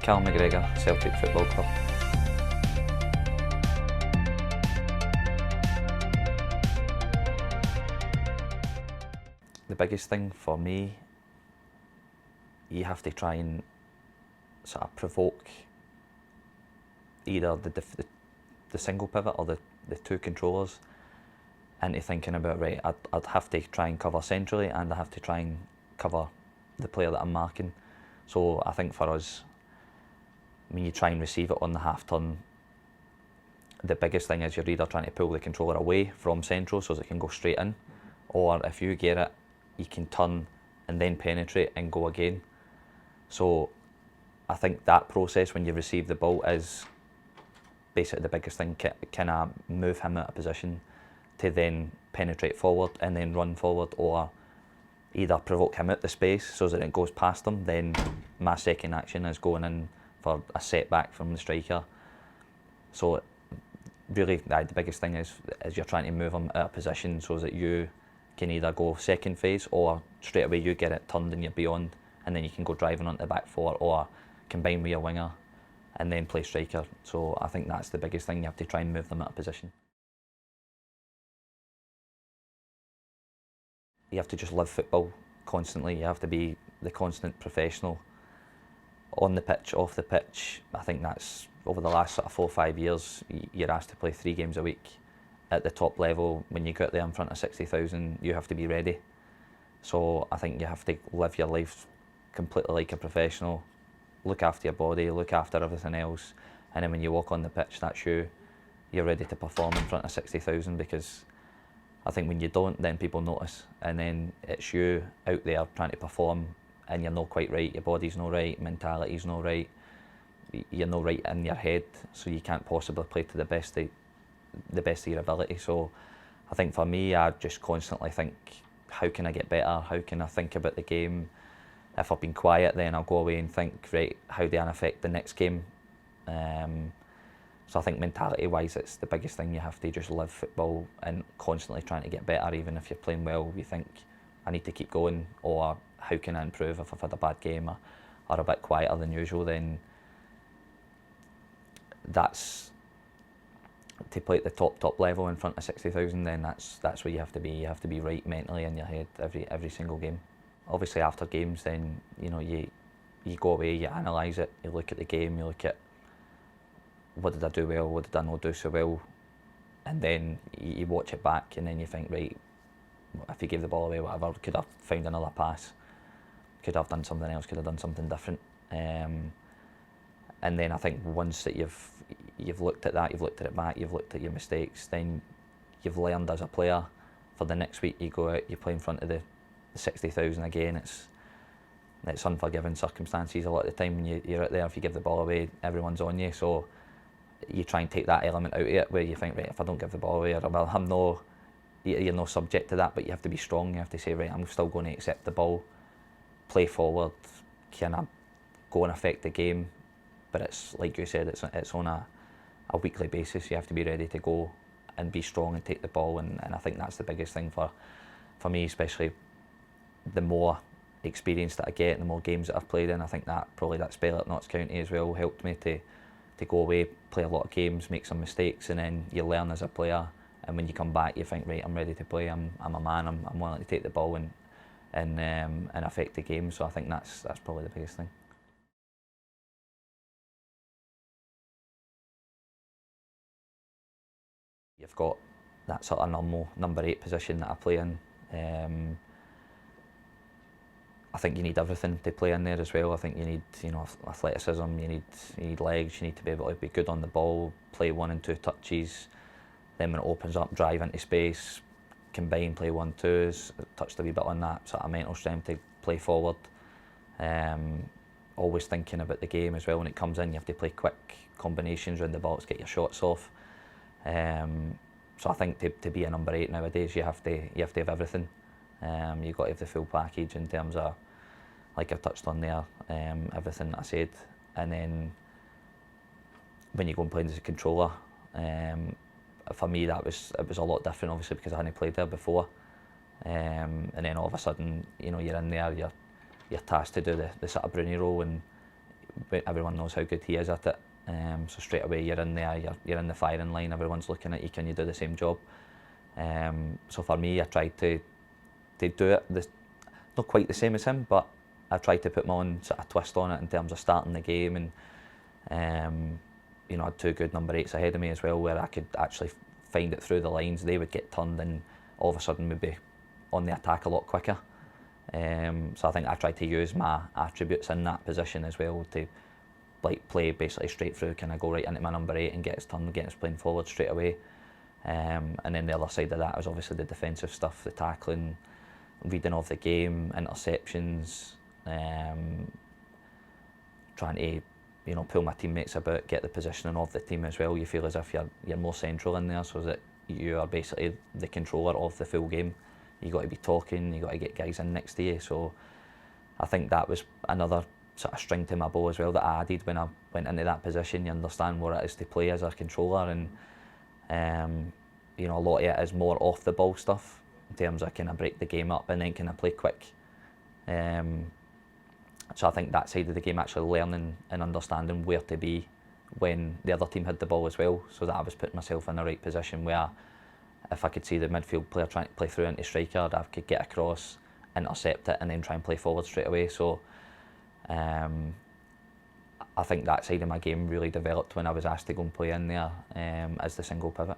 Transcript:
Callum McGregor, Celtic Football Club. The biggest thing for me, you have to try and sort of provoke either the single pivot or the two controllers into thinking about, right, I'd have to try and cover centrally and I have to try and cover the player that I'm marking. So I think for us, when you try and receive it on the half turn, the biggest thing is you're either trying to pull the controller away from central so that it can go straight in, or if you get it, you can turn and then penetrate and go again. So I think that process when you receive the ball is basically the biggest thing. Can I move him out of position to then penetrate forward and then run forward, or either provoke him out the space so that it goes past him, then my second action is going in for a setback from the striker. So really the biggest thing is you're trying to move him out of position so that you can either go second phase or straight away you get it turned and you're beyond, and then you can go driving onto the back four or combine with your winger and then play striker. So I think that's the biggest thing, you have to try and move them out of position. You have to just live football constantly. You have to be the constant professional on the pitch, off the pitch. I think that's over the last sort of 4 or 5 years, you're asked to play 3 games a week at the top level. When you get there in front of 60,000, you have to be ready. So I think you have to live your life completely like a professional, look after your body, look after everything else, and then when you walk on the pitch, that's you're ready to perform in front of 60,000, because I think when you don't, then people notice, and then it's you out there trying to perform and you're not quite right, your body's not right, mentality's not right, you're not right in your head, so you can't possibly play to the best of your ability. So I think for me, I just constantly think, how can I get better? How can I think about the game? If I've been quiet, then I'll go away and think, right, how do I affect the next game? So I think mentality-wise, it's the biggest thing. You have to just live football and constantly trying to get better. Even if you're playing well, you think, I need to keep going, or how can I improve if I've had a bad game or a bit quieter than usual, then that's to play at the top level in front of 60,000, then that's where you have to be. You have to be right mentally in your head every single game. Obviously after games, then you go away, you analyse it, you look at the game, you look at what did I do well, what did I not do so well, and then you watch it back and then you think, right, if you gave the ball away, whatever, could have found another pass, could have done something else, could have done something different. And then I think once that you've looked at that, you've looked at it back, you've looked at your mistakes, then you've learned as a player. For the next week, you go out, you play in front of the 60,000 again. It's unforgiving circumstances a lot of the time when you're out there. If you give the ball away, everyone's on you. So you try and take that element out of it, where you think, right, if I don't give the ball away, well, you're not subject to that, but you have to be strong. You have to say, right, I'm still going to accept the ball, play forward, can I go and affect the game? But it's like you said, it's on a weekly basis. You have to be ready to go and be strong and take the ball, and I think that's the biggest thing for me, especially the more experience that I get and the more games that I've played in. I think that probably that spell at Notts County as well helped me to go away, play a lot of games, make some mistakes, and then you learn as a player, and when you come back you think, right, I'm ready to play, I'm a man, I'm willing to take the ball and affect the game. So I think that's probably the biggest thing. You've got that sort of normal number 8 position that I play in. I think you need everything to play in there as well. I think you need, athleticism, you need legs, you need to be able to be good on the ball, play 1 and 2 touches, then when it opens up, drive into space, combine, play 1-2s, touched a wee bit on that sort of mental strength to play forward. Always thinking about the game as well. When it comes in, you have to play quick combinations around the box, get your shots off. So I think to be a number 8 nowadays, you have to have everything. You've got to have the full package in terms of, like I touched on there, everything that I said. And then when you go and play as a controller, for me it was a lot different, obviously, because I hadn't played there before. And then all of a sudden, you're in there, you're tasked to do the sort of Bruni role, and everyone knows how good he is at it. So straight away you're in there, you're in the firing line. Everyone's looking at you. Can you do the same job? So for me, I tried to do it not quite the same as him, but I tried to put my own sort of twist on it in terms of starting the game, and you know, I had 2 good number 8s ahead of me as well, where I could actually find it through the lines. They would get turned, and all of a sudden we'd be on the attack a lot quicker. So I think I tried to use my attributes in that position as well to like play basically straight through, kind of go right into my number 8 and get us turned, get us playing forward straight away. And then the other side of that was obviously the defensive stuff, the tackling, reading of the game, interceptions, trying to, you know, pull my teammates about, get the positioning of the team as well. You feel as if you're more central in there, so that you are basically the controller of the full game. You got to be talking, you got to get guys in next to you. So I think that was another sort of string to my bow as well that I added when I went into that position. You understand what it is to play as a controller, and you know, a lot of it is more off the ball stuff in terms of kind of break the game up and then kind of play quick. So I think that side of the game, actually learning and understanding where to be when the other team had the ball as well, so that I was putting myself in the right position where if I could see the midfield player trying to play through into striker, I could get across, intercept it, and then try and play forward straight away. So I think that side of my game really developed when I was asked to go and play in there as the single pivot.